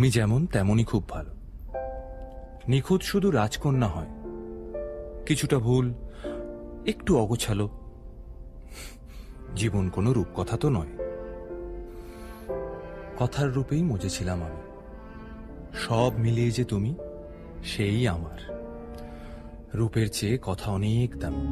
তুমি যেমন তেমনই খুব ভালো। নিখুঁত শুধু রাজকন্যা হয়, কিছুটা ভুল, একটু অগোছালো। জীবন কোনো রূপকথা তো নয়। কথার রূপেই মজেছিলাম আমি। সব মিলিয়ে যে তুমি, সেই আমার। রূপের চেয়ে কথা অনেক দামি।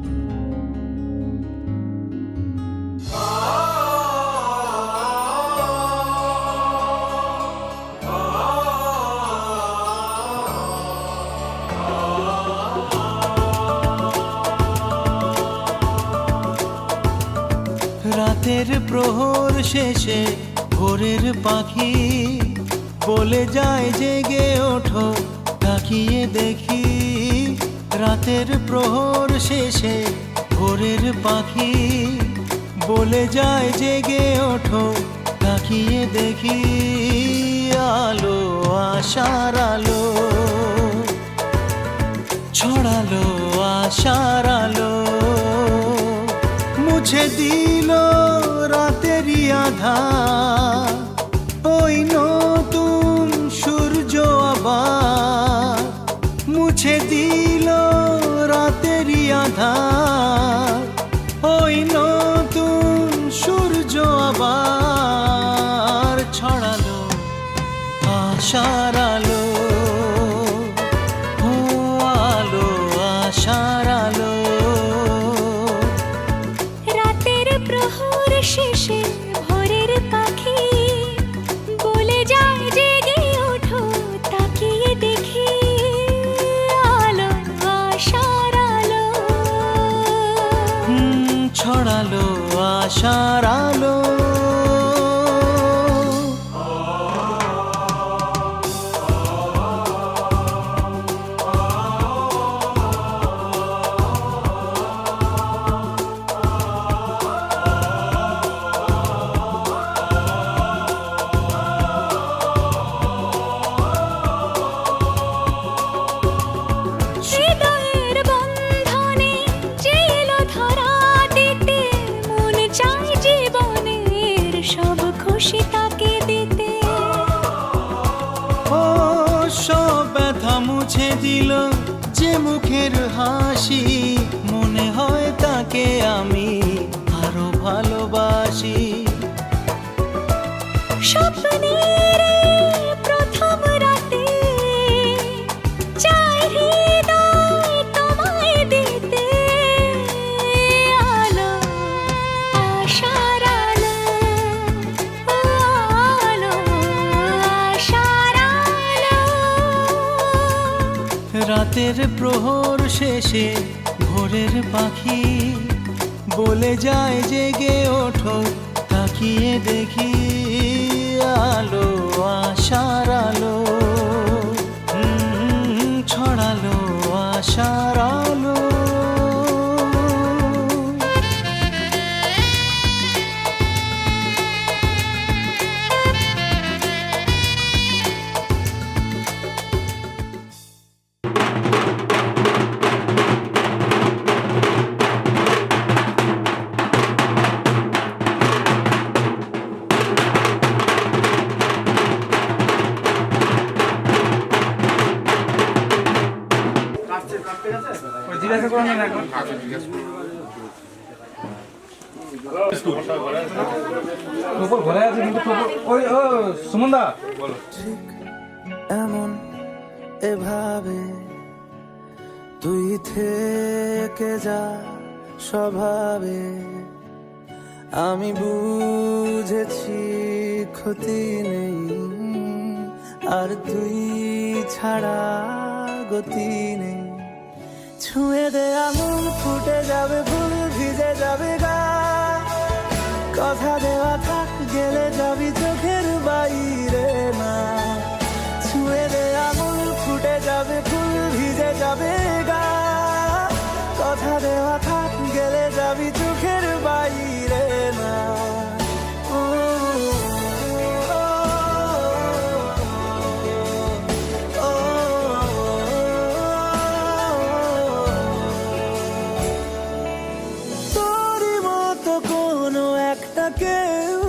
রাতের প্রহর শেষে ভোরের পাখি বলে যায় জেগে ওঠো, তাকিয়ে দেখি। রাতের প্রহর শেষে ভোরের পাখি বলে যায় জেগে ওঠো, তাকিয়ে দেখি। আলো আশার আলো ছড়ালো, আশার আলো মুছে দিল রাতেরই আধার। ওই নতুন সূর্য আবার মুছে দিল রাতেরই আধার। ওই নতুন সূর্য আবার ছড়ালো আশার আলো। ও আলো আশার আলো। রাতের প্রহর শেষে ভোরের পাখি বলে যায় জেগে ওঠো, তাকিয়ে দেখি। আলো আশার আলো ছড়ালো আশার আলো। হৃদয়ের বন্ধনে যে এলো ধরা দিতে, মন চায় জীবনের সব খুশি তাকে দিতে। ও সব ব্যথা মুছে দিল যে মুখের হাসি, মনে হয় তাকে আমি আরো ভালোবাসি। স্বপ্নের প্রথম রাতে চাই হৃদয় তোমায় দিতে। আলো আশার আলো, আলো আশার আলো। রাতের প্রহর শেষে ভোরের পাখি বলে যায় জেগে ওঠো, তাকিয়ে দেখি। আলো আশার আলো ছড়ালো আশার আলো। ঠিক এমন এভাবে তুই থেকে যা স্বভাবে। আমি বুঝেছি ক্ষতি নেই, আর তুই ছাড়া গতি নেই। ছুঁয়ে দে আঙুল, ফুটে যাবে ফুল, ভিজে যাবে গা। কথা দেওয়া থাক, গেলে যাবি চোখের বাইরে না। ছুঁয়ে দে আঙুল, ফুটে যাবে ফুল, ভিজে যাবে গা। কথা দেওয়া থাক, গেলে যাবি চোখের বাইরে না। ও, ও, ও, ও, তোরই মতো কোনো একটা কেউ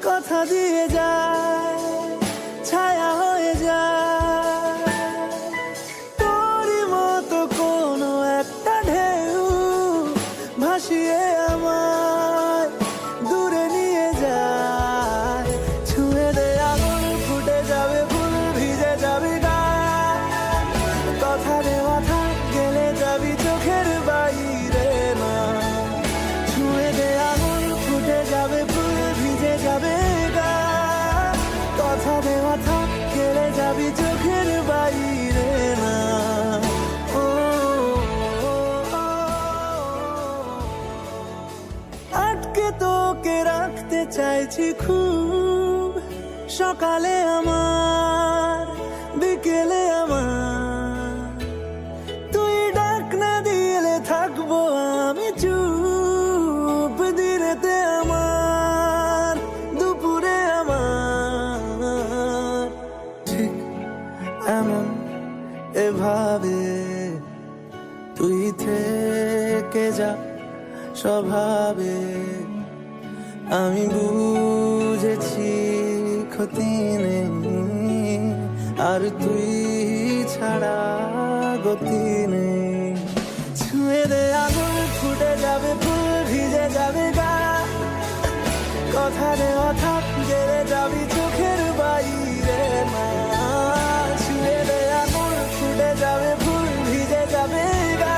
কথা দিয়ে যায়, ছায়া আমায় দূরে নিয়ে যায়, ছুঁয়ে দে আগুন ফুটে যাবে ফুল ভিজে যাবি গা, কথা দেওয়া থাক গেলে যাবি চোখের বাইরে না, ছুঁয়ে দে আগুন ফুটে যাবে ফুল ভিজে যাবে গা, কথা দেওয়া থাক গেলে যাবি চোখের বাইরে না। ও, আটকে তোকে রাখতে চাইছি খুব, সকালে আমার বিকেলে আমার, তুই ডাক না দিলে থাকবো আমি চুপ, দিনেতে আমার দুপুরে আমার, ঠিক এমন এভাবে তুই থেকে যা স্বভাবে, আমি বুঝেছি ক্ষতি নেই আর তুই ছাড়া গতি নেই, ছুঁয়ে দে আগুন ফুটে যাবে ফুল ভিজে যাবে গা, কথা দেওয়া থাক গেলে যাবি চোখের বাইরে না, ছুঁয়ে দে আগুন ফুটে যাবে ফুল ভিজে যাবে গা,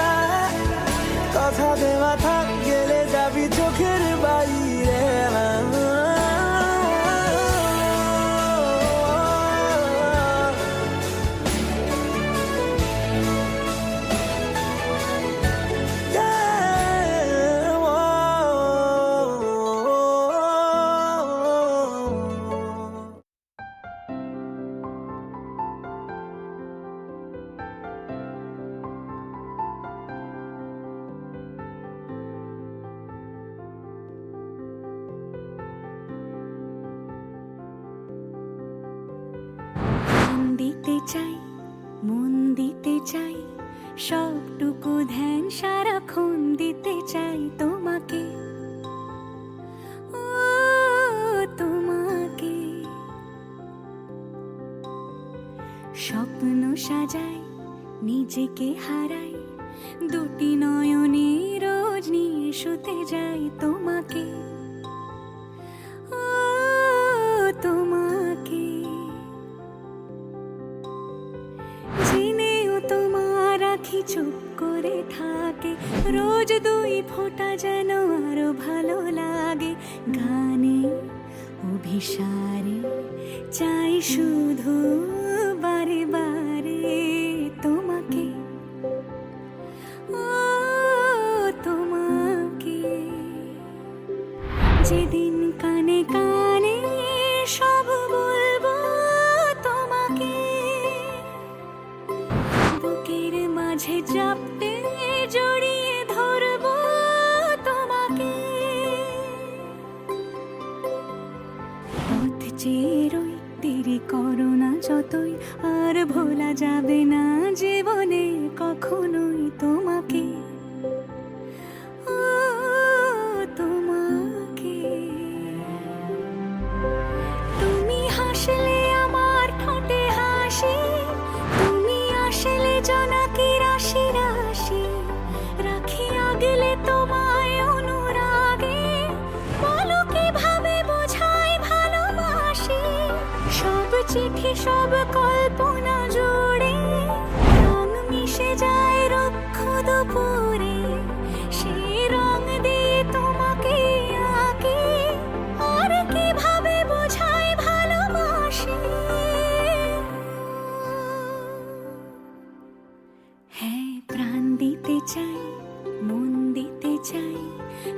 কথা দেওয়া থাক গেলে যাবি চোখের বাইরে না। দিতে চাই, মন দিতে চাই, সবটুকু ধ্যান সারাক্ষণ দিতে চাই তোমাকে, ও তোমাকে, স্বপ্ন সাজাই নিজেকে হারাই, দুটি নয়নে রোজ নিয়ে শুতে যাই তোমাকে, ও তোমাকে, জেনেও তোমার আখি চুপ করে থাকে, রোজ দুই ফোঁটা যেন আরো ভালো লাগে, গানে অভিসারে চাই শুধু বারে বারে তোমাকে, ও তোমাকে, যেদিন কানে কানে সব বলবো তোমাকে, বুকের মাঝে চাপতে জড়িয়ে ধরবো তোমাকে, পথ চেয়ে রই দেরি করো না যতই, আর ভোলা যাবে না জীবনে কখনোই তোমাকে, ও তোমাকে, তুমি হাসলে আমার ঠোঁটে হাসি, তুমি আসলে জোনাকি রাশি রাশি, রাখি আগলে তোমায় অনুরাগে, বলো কিভাবে বোঝাই ভালোবাসি, সব চিঠি সব কল্পনা জুড়ে রং মিশে যায় রুক্ষ দুপুরে, সেই রং দিয়ে তোমাকে আঁকি, আর কিভাবে বোঝাই ভালোবাসি, হ্যাঁ প্রাণ দিতে চাই, মন দিতে চাই,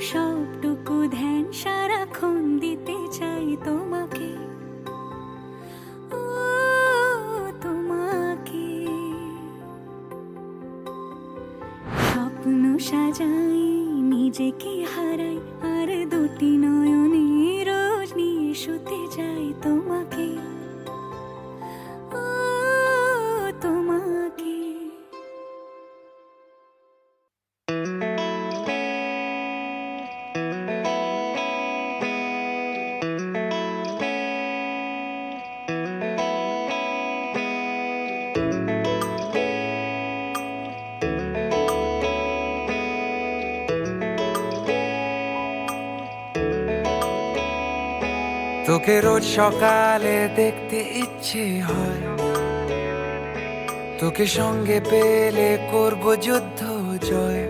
সবটুকু ধ্যান সারাক্ষণ দিতে চাই তোমাকে, ও তোমাকে, স্বপ্ন সাজাই নিজেকে হারাই, আর দুটি নয়নে রোজ নিয়ে শুতে যাই তোমাকে, ও তোমাকে। তোকে রোজ সকালে দেখতে ইচ্ছে হয়, তোকে সঙ্গে পেলে করব যুদ্ধ জয়।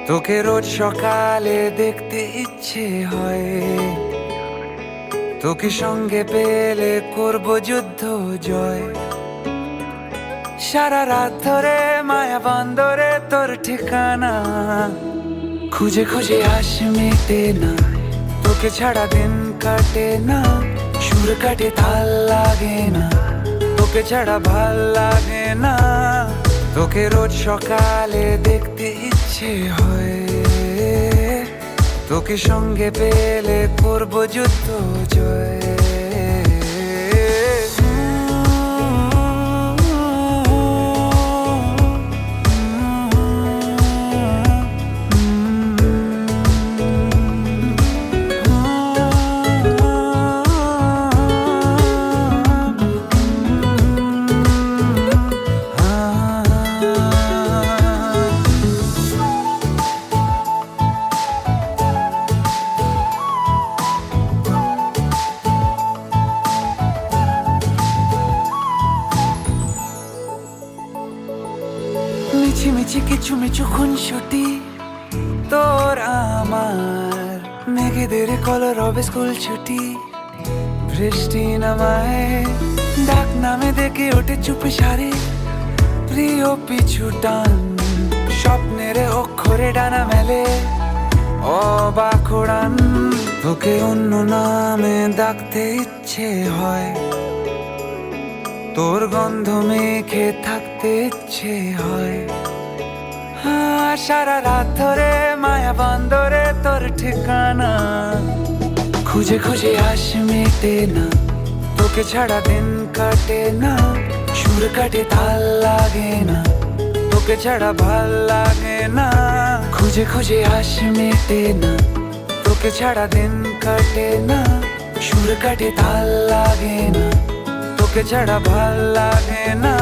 তোকে রোজ সকালে দেখতে ইচ্ছে হয়, তোকে সঙ্গে পেলে করব যুদ্ধ জয়। সারা রাত ধরে মায়া বন্দরে তোর ঠিকানা খুঁজে খুঁজে আস মেটে না, তোকে ছাড়া দিন কাটে না, সুর কাটে তাল লাগে না, তোকে ছাড়া ভাল লাগে না। তোকে রোজ সকালে দেখতে ইচ্ছে হয়, তোকে সঙ্গে পেলে করব যুদ্ধ জয়। মিছি মিছি কিছু মিছু খুনসুটি তোর আমার, মেঘেদের কলর হবে স্কুল ছুটি, বৃষ্টি নামায় ডাক নামে দেখে ওঠে চুপে সারে প্রিয় পিছু টান, স্বপ্নের অক্ষরে ডানা মেলে অবাক উড়ান। তোকে অন্য নামে ডাকতে ইচ্ছে হয়, তোর গন্ধ মেখে থাকতে ইচ্ছে হয়। সারা রাত ধরে মায়া বন্দরে তোর ঠিকানা খুঁজে খুঁজে আস মেটে না, তোকে ছাড়া দিন কাটে না, সুর কাটে তাল লাগে না, তোকে ছাড়া ভাল লাগে না। খুঁজে খুঁজে আস মেটে না, তোকে ছাড়া দিন কাটে না, সুর কাটে তাল লাগে না, তোকে ছাড়া ভাল লাগে না।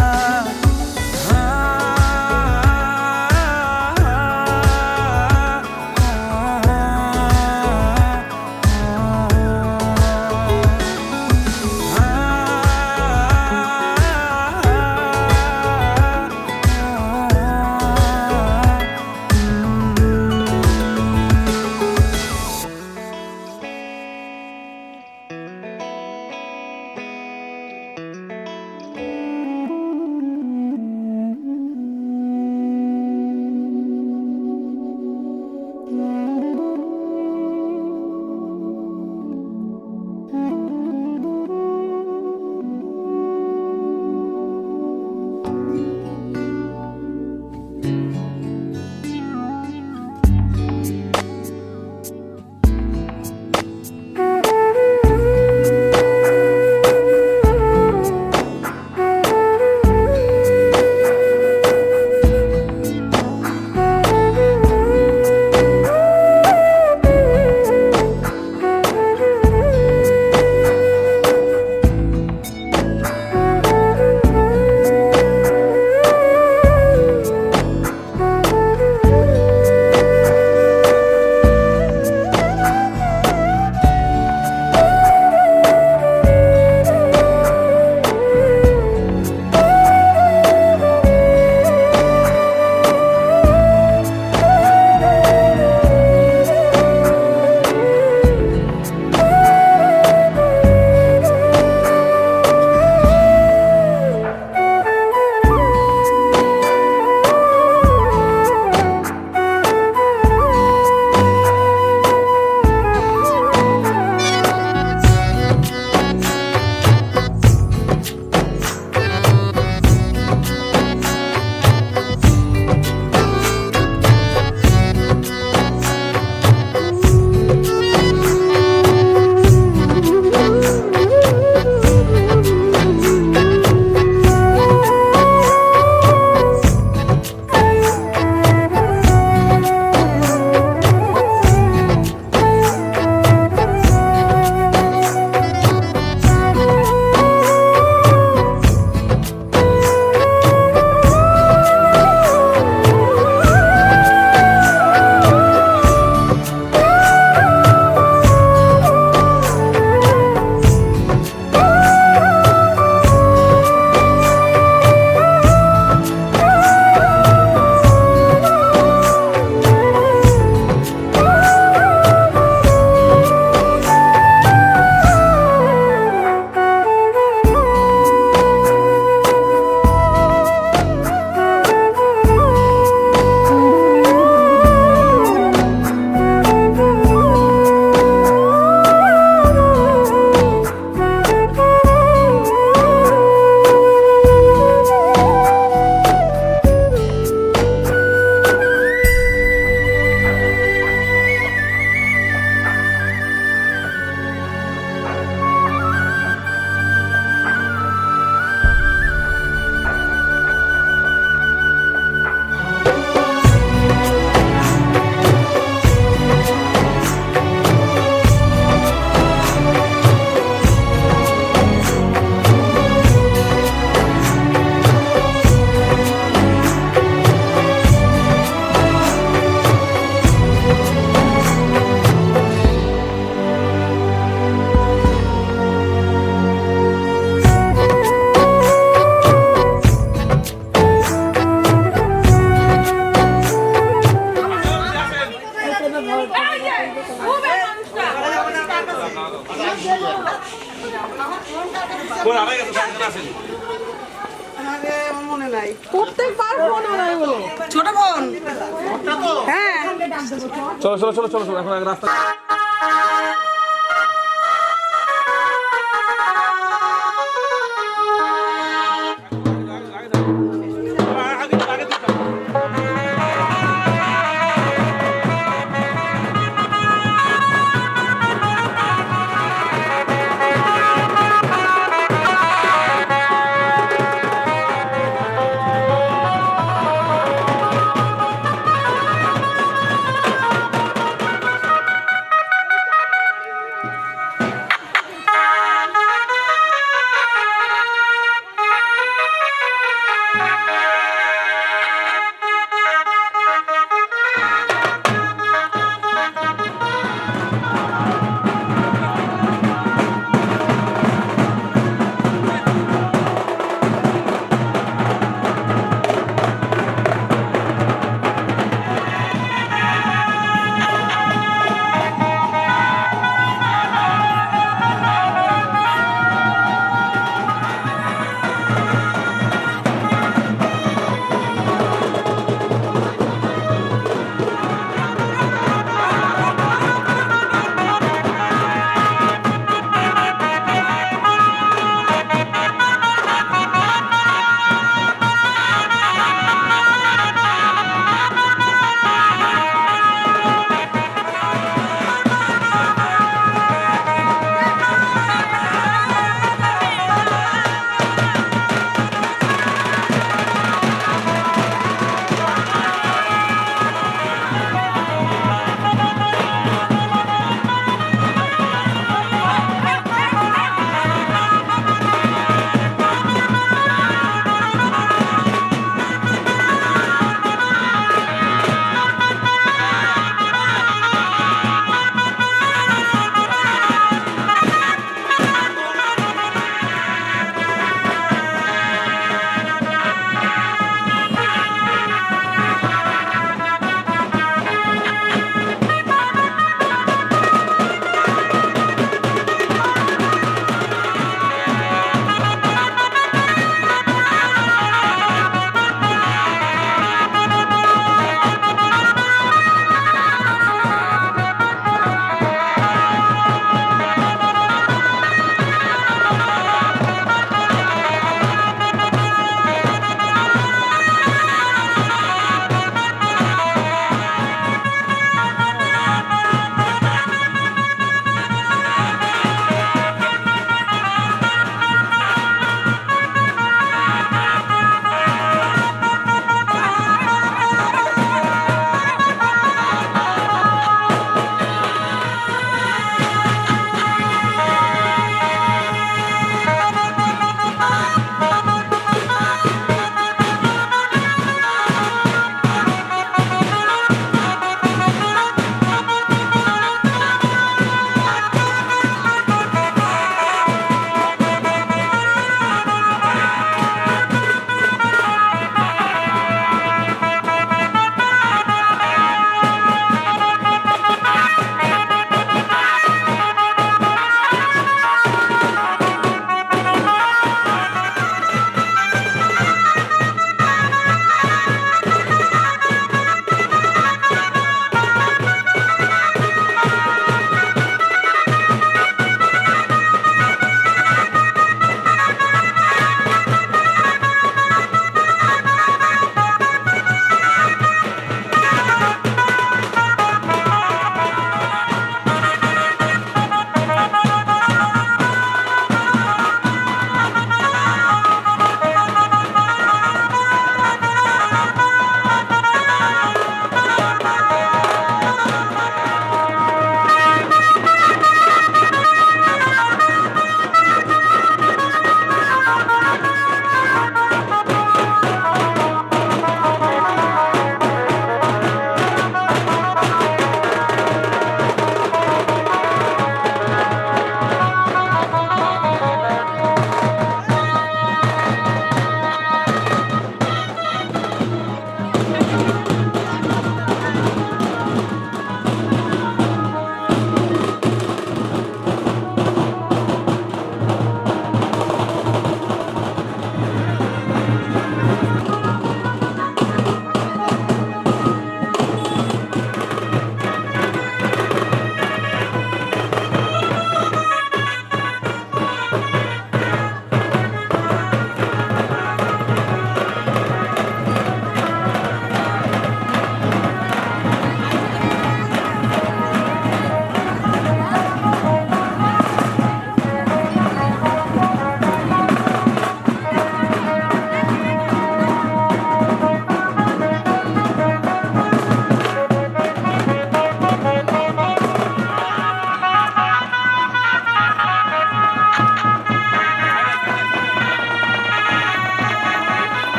চলো চলো চলো চলো চলো, এখন আগে রাস্তা।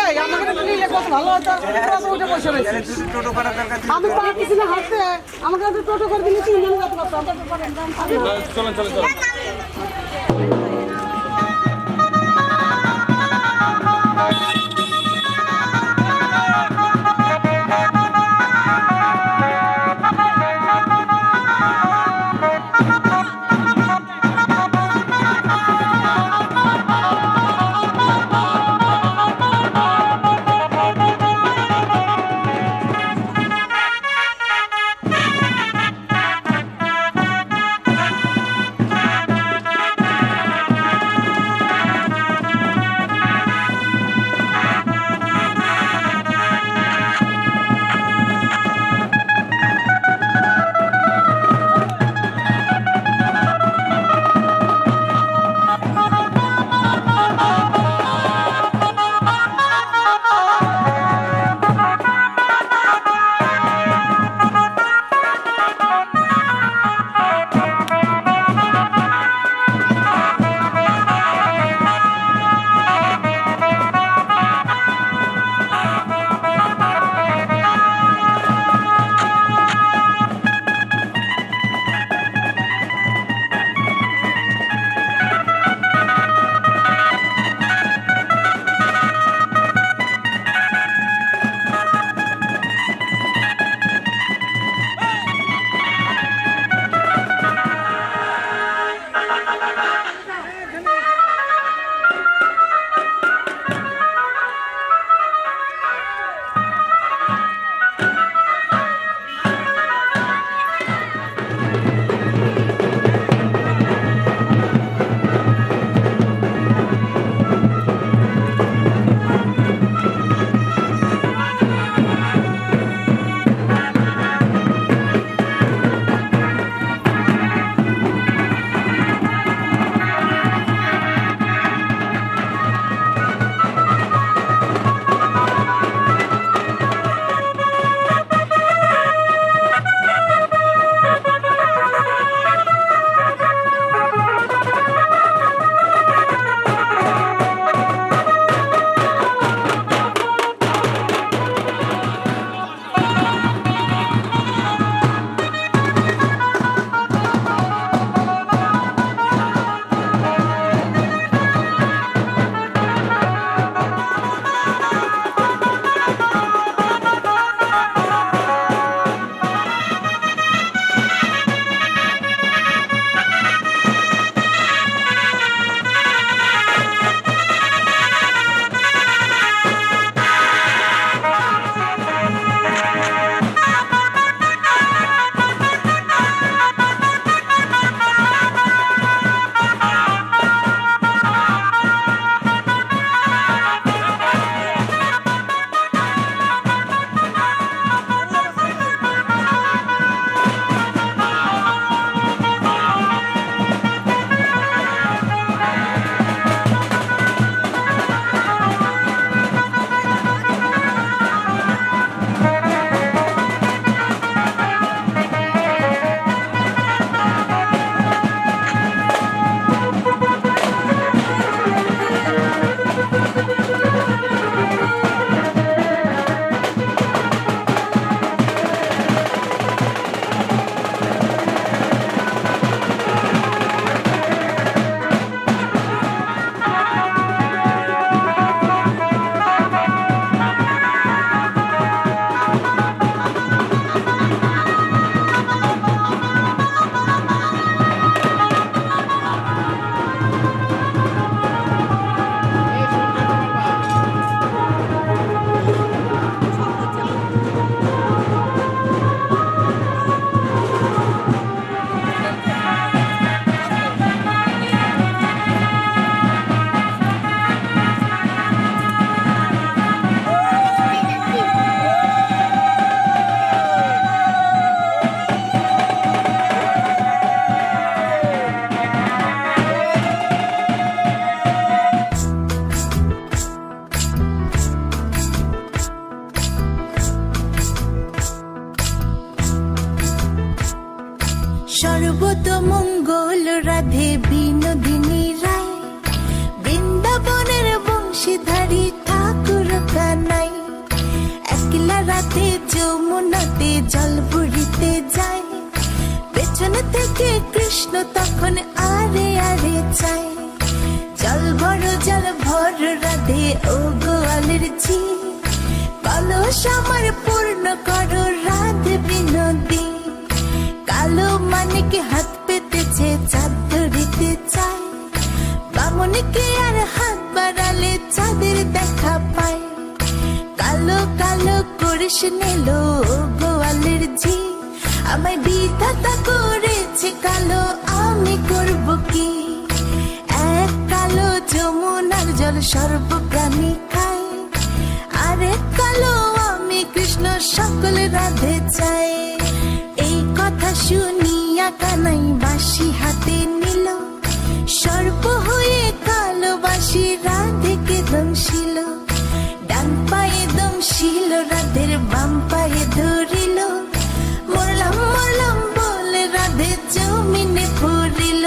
এই আমাকে একটু নিলে কত ভালো হতো আমরা উঠে বসে রয়েছি টোটো করার দরকার আমি পারতেছি না হাঁটতে আমাকে একটু টোটো করে দিলে তিনজন যেতে পারতাম চলেন চলেন চলেন সর্বতমঙ্গল রাধে বিনোদিনী রায়, বৃন্দাবনের বংশীধারী ঠাকুর। জল ভরিতে যায়, পেছনে থেকে কৃষ্ণ তখন আরে আরে চায়। জল ভর রাধে ও গোয়ালের ঝি, কলস আমার পূর্ণ করো রাধে বিনোদী। কালো মানিকে হাত পেতেছে চাঁদ ধরিতে চায়, বামনকে আর হাত বাড়ালে চাঁদের দেখা পায়। কালো কালো করিস নিল গোয়ালের ঝি, আমায় বিধাতা করেছে কালো, আমি করব কি? এক কালো যমুনার জল সর্বপ্রাণী খায়, আরেক কালো আমি কৃষ্ণ সকল রাধে চাই। এই কথা শুনিয়া কানাই বাঁশি হাতে নিল, সর্প হয়ে কালো বাঁশি রাধেকে দংশিল। ডান পায়ে দংশিল রাধের, বাম পায়ে ধরিল, মরলাম মরলাম বলে রাধে জমিনে পড়িল।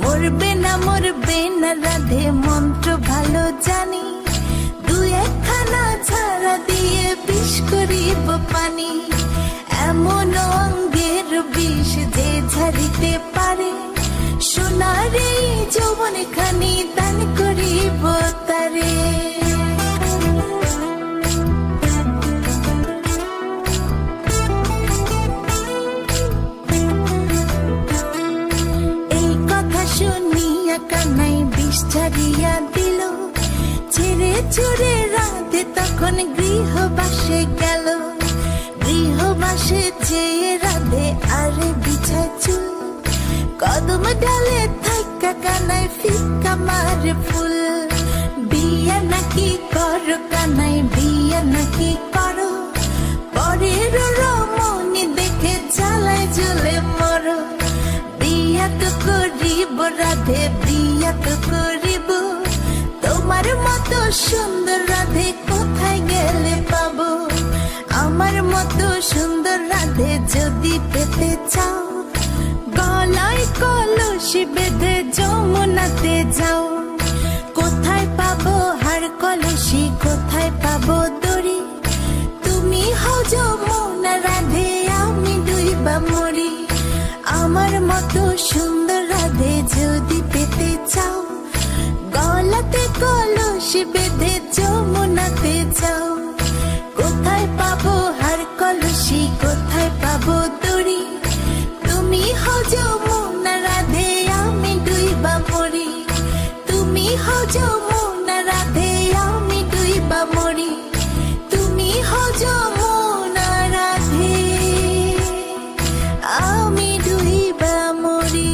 মরবে না রাধে মন্ত্র ভালো জানি, দু একখানা ছাড়া দিয়ে বিষ করিব পানি। এমন অঙ্গের বিষ যে ঝাড়িতে পারে, সোনার এই যৌবন খানি দান করিব তারে। এই কথা শুনিয়া কানাই বিষ ছাড়িয়া দিল, ছেড়ে ছুড়ে রাধে তখন গৃহবাসে গেল। গৃহবাসে যেয়ে রাধে আরে বিছায় চুল, কদম ডালে থাকা কানাই ফিকা মারে ফুল। বিয়া নাকি করো কানাই, বিয়া নাকি করো, পরের রমণী দেখে জ্বালায় জ্বলে মরো। বিয়া তো করিব রাধে, বিয়া তো করিব, তোমার মতো সুন্দর রাধে কোথায় গেলে পাবো? আমার মতো সুন্দর রাধে যদি পেতে চাও, গলায় কলসি বেঁধে যমুনাতে যাও। কোথায় পাবো হার কলসি, কোথায় পাবো দড়ি? তুমি হও যমুনা রাধে, আমি ডুইবা মরি। আমার মতো সুন্দর রাধে যদি পেতে চাও, গলাতে কলসি বেঁধে যমুনাতে যাও। কোথায় পাবো হার কলসি, কোথায় পাবো দড়ি? তুমি হও যমুনা রাধে, আমি ডুইবা মরি। তুমি হও যমুনা রাধে, আমি ডুইবা মরি। তুমি হও যমুনা রাধে, আমি ডুইবা মরি।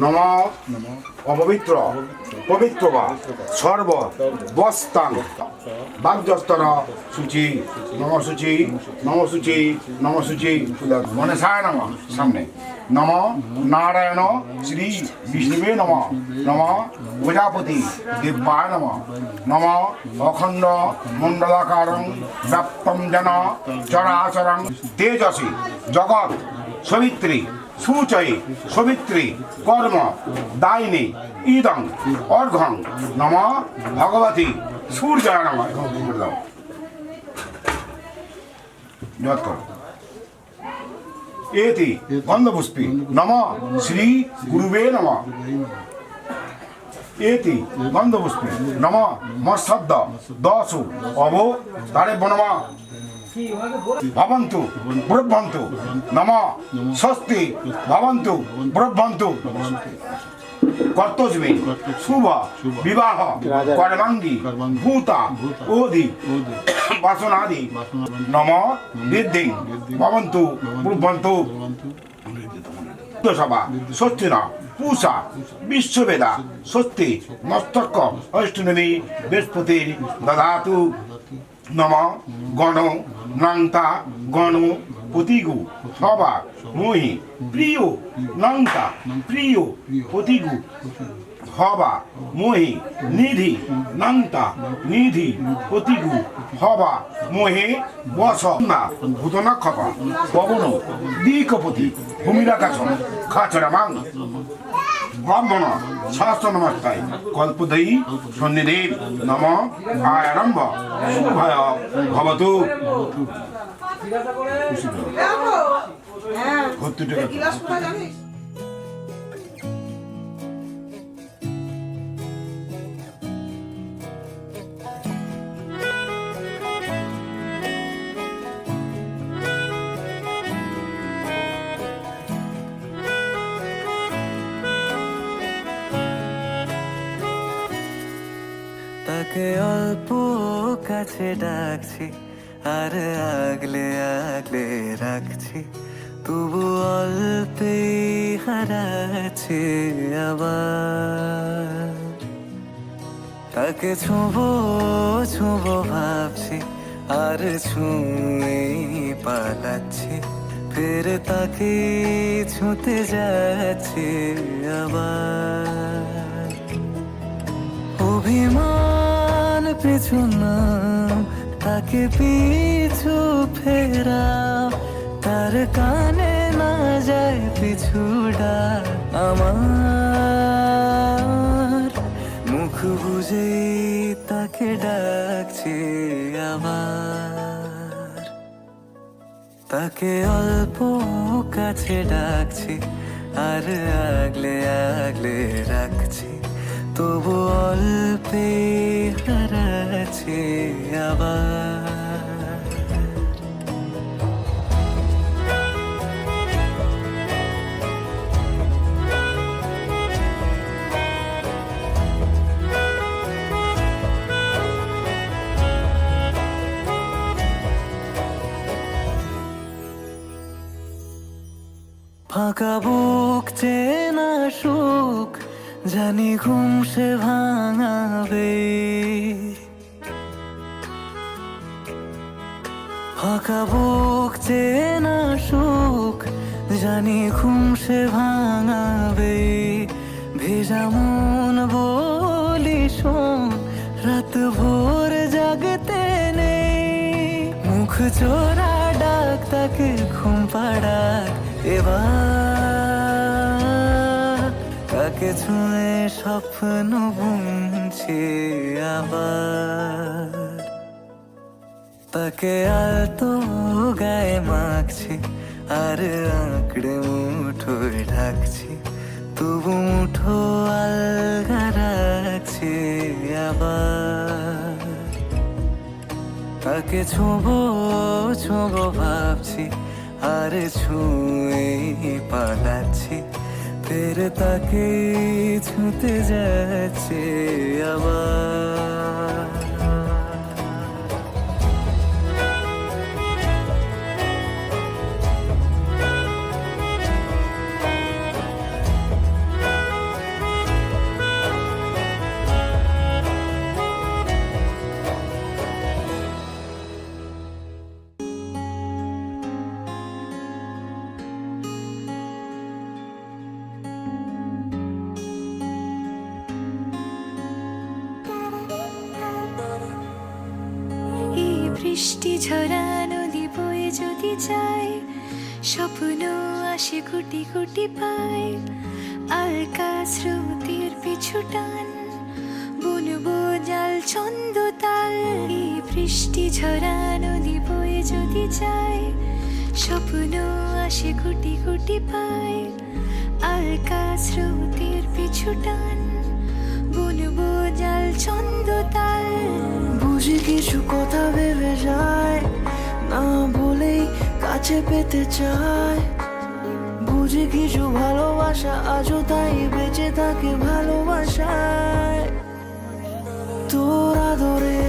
নম অপবিত্র পবিত্র বা সর্ব বস্তাং বাগ্যস্তর সূচি নম সূচি নম সূচি নম সূচি গণেশায় নম সামনে নম নারায়ণ শ্রী বিষ্ণুবে নম নম প্রজাপতি দিব্যায় নম নম অখণ্ড মণ্ডলাকারং ব্যাপ্তম জন চরাচরং তেজসি জগৎ সবিত্রী সুচয়ে সবিত্রী কর্ম দায়িনী ইদং অর্ঘং নম ভগবতী সূর্যায় নম। এতি গন্ধপুষ্পী নম শ্রী গুরুবে নম। এতি গন্ধপুষ্পী নম মৎসদ্দ দশু অভো তারে বনমা ভবন্তু ব্রহ্মন্তু নম স্বস্তি ভবন্তু ব্রহ্মন্তু। কর্তব্যে শুভ বিবাহ কর্মাঙ্গী ভূতা ওধি বাসনাদি নম বৃদ্ধি ভবন্তু ব্রহ্মন্তু। সভা স্বস্তি না পূষা বিশ্ববেদা স্বস্তি নস্তক অষ্টমী বৃহস্পতির দদাতু নম গণ নাংতা গণ পতিগু সভা মহি প্রিয় নাংতা প্রিয় পতিগু হবা মহি নিধি নাংতা নিধি পতিগু হবা মহে বস না ভূতনা খপা পবন দিকপতি ভূমিরাকাশ খাচরা মাং ব্রাহ্মণ শাস্ত্র নমস্কার কল্পদয়ী সন্নিধির নম আরম্ভ শুভায় ভবতু তাকে অল্প কাছে ডাকছি আর আগলে আগলে রাখছি, তবু অল্পে হারাচ্ছে আবার। তাকে ছোঁবো ছোঁবো ভাবছি আর ছুঁয়ে পালাচ্ছি, ফের তাকে ছুঁতে যাচ্ছে আবার। অভিমান পিছু না তাকে পিছু ফেরা, তার কানে না যায় পিছুডা আমার। মুখ বুঝে তাকে ডাকছে আবার। তাকে অল্প কাছে ডাকছি আর আগলে আগলে রাখছি, তবু অল্পে হারাচ্ছে আবার। ফাঁকা বুক চেনা সুখ জানি ঘুম সে ভাঙাবে, ফাঁকা বুক চেনা সুখ জানি ঘুম সে ভাঙাবে। ভেজা মন বলি শোন রাত ভোর জাগতে নেই, মুখ চোরা ডাক তাকে ঘুম পাড়াক এবার। তাকে ছুঁয়ে স্বপ্ন বুনছে আবার। তাকে আলতো গায়ে মাখছি আর আঁকড়ে মুঠোয় ঢাকছি, তবু মুঠো আলগা রাখছি আবার। তাকে ছোঁবো ছোঁবো ভাবছি আর ছুঁয়ে পালাচ্ছি, ফের তাকে ছুঁতে যাচ্ছে আবার। বৃষ্টি ঝরা নদী বয়ে যদি যায়, স্বপ্ন আসে কোটি কোটি পায়। আলকা স্রোতের পিছু টান বুনবো জাল ছন্দ তাল। এই বৃষ্টি ঝরা নদী বয়ে যদি যায়, স্বপ্ন আসে কোটি কোটি পায়। আলকা স্রোতের পিছু টান বুনবো জাল ছন্দ তাল। বুঝি কিছু কথা ভেবে যায় না বলেই কাছে পেতে চায়, বুঝি কিছু ভালোবাসা আজও তাই বেঁচে থাকে ভালোবাসায়। তোর আদরে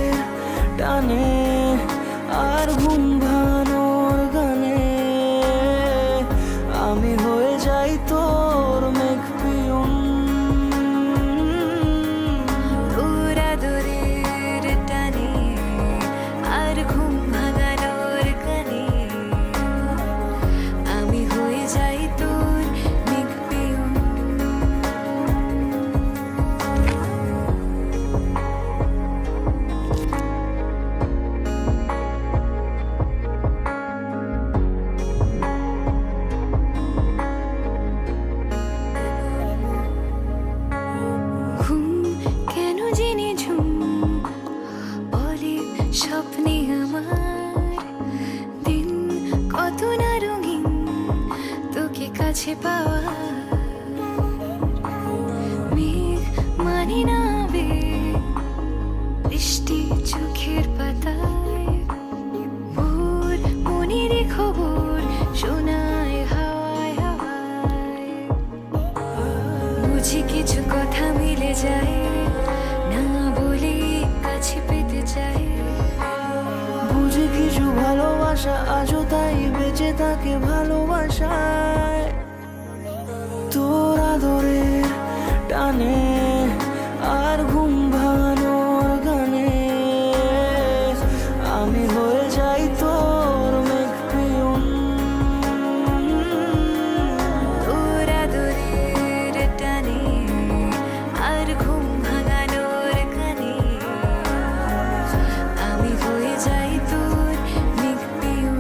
টানে আর ঘুম ভাঙানোর গানে আমি যাই তোর মেঘ পিয়ন। তোর আদরের টানে আর ঘুম ভাঙানোর গানে আমি হয়ে যাই তোর মেঘ পিয়ন। ঘুম কেন জেনে ঝুম বলে স্বপ্নে আমার দিন কত না রঙিন তোকে কাছে পাওয়া। মেঘ মানে না আবেগ, বৃষ্টি চোখের পাতায় ভোর মনের খবর শোনায় হাওয়ায় হাওয়ায়। বুঝি কিছু কথা মিলে যায় না বলে কাছে পেতে চাই। বুঝি কিছু ভালোবাসা আজও তাই বেঁচে থাকে ভালোবাসায়। তোর আদরের টানে আর ঘুম ভাঙানোর গানে আমি হয়ে যাই তোর মেঘ পিয়ন। তোর আদরের টানে আর ঘুম ভাঙানোর গানে আমি হয়ে যাই তোর মেঘ পিয়ন।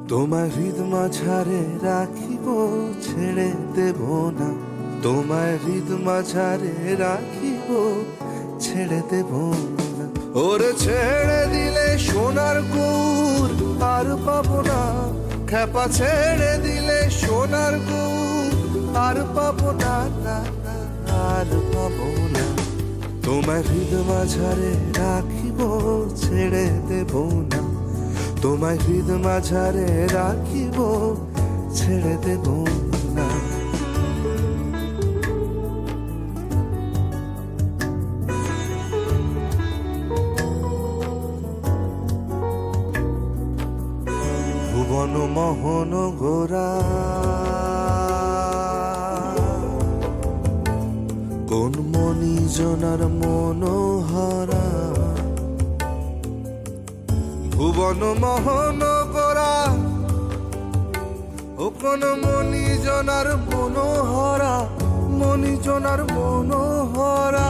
তোমায় হৃদ মাঝারে রাখিব ছেড়ে দেব না, তোমায় হৃদ মাঝারে রাখিব ছেড়ে দেব না। ওরে ছেড়ে দিলে সোনার গুড় আর পাবো না, খেপা ছেড়ে দিলে সোনার গুড় আর পাবো না, না না আর পাবো না। তোমায় হৃদ মাঝারে রাখিব ছেড়ে দেব না, তোমায় হৃদ মাঝারে রাখিব ছেড়ে দেব না। ভুবন মোহন গোরা কোন মনি জনার মনোহরা, ভুবন মোহন গোরা ও কোন মনি জনার মনোহরা, মনি জনার মনোহরা।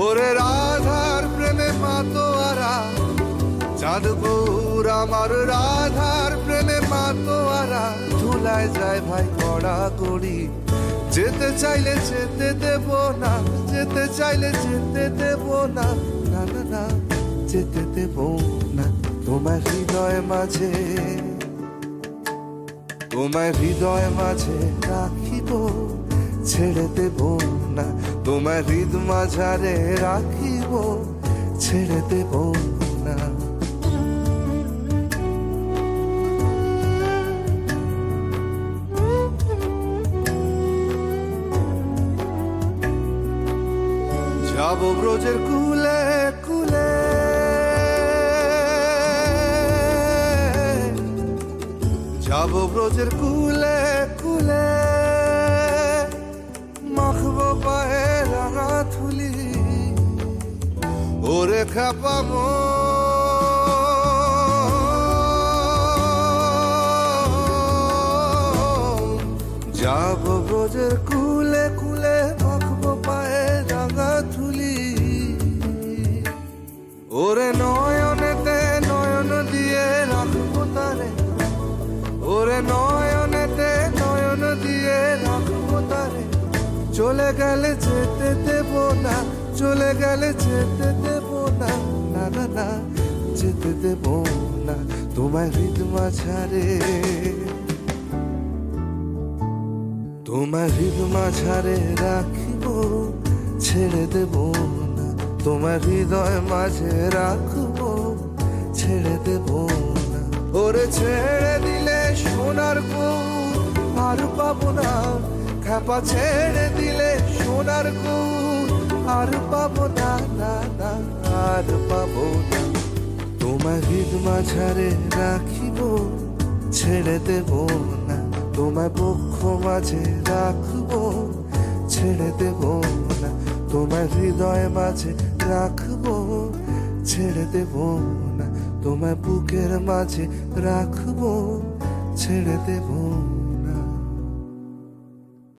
ওরে রাধার প্রেমে মাতোয়ারা, চাঁদ গৌর আমার রাধার প্রেমে মাতোয়ারা। ধুলায় যায় ভাই কড়া কড়ি, যেতে চাইলে যেতে দেব না, যেতে চাইলে যেতে দেব না, না না না যেতে দেব না। তোমার হৃদয় মাঝে, তোমার হৃদয় মাঝে রাখিব ছেড়ে দেব না, তোমার হৃদ মাঝারে রাখিব ছেড়ে দেব না। যাব ব্রজের কুলে কুলে, যাব ব্রজের কুলে কুলে, মাখবো পায়ে রাঙা থুলি। ওরে খাপাবো যাব ব্রজের কুলে কুলে, মাখবো পায়ে রাঙা থুলি। ওরে নয়নেতে নয়ন দিয়ে রাখবো তারে, ওরে নয়নেতে নয়ন দিয়ে রাখবো তারে। চলে গেলে যেতে দেব না, চলে গেলে যেতে দেব না, না না না যেতে দেব না। তোমায় হৃদ মাঝারে, তোমার হৃদ মাঝারে রাখিব ছেড়ে দেব না, তোমার হৃদয় মাঝে রাখব ছেড়ে দেব না। ওরে ছেড়ে দিলে সোনার গুড় আর পাবো না, খেপা ছেড়ে দিলে সোনার গুড় আর পাবো না, না না আর পাবো না। তোমার হৃদ মাঝারে রাখিব ছেড়ে দেব না, তোমার বক্ষ মাঝে রাখবো ছেড়ে দেব না, তোমার হৃদয় মাঝে রাখবো ছেড়ে দেব না, তোমার বুকের মাঝে রাখবো ছেড়ে দেব না।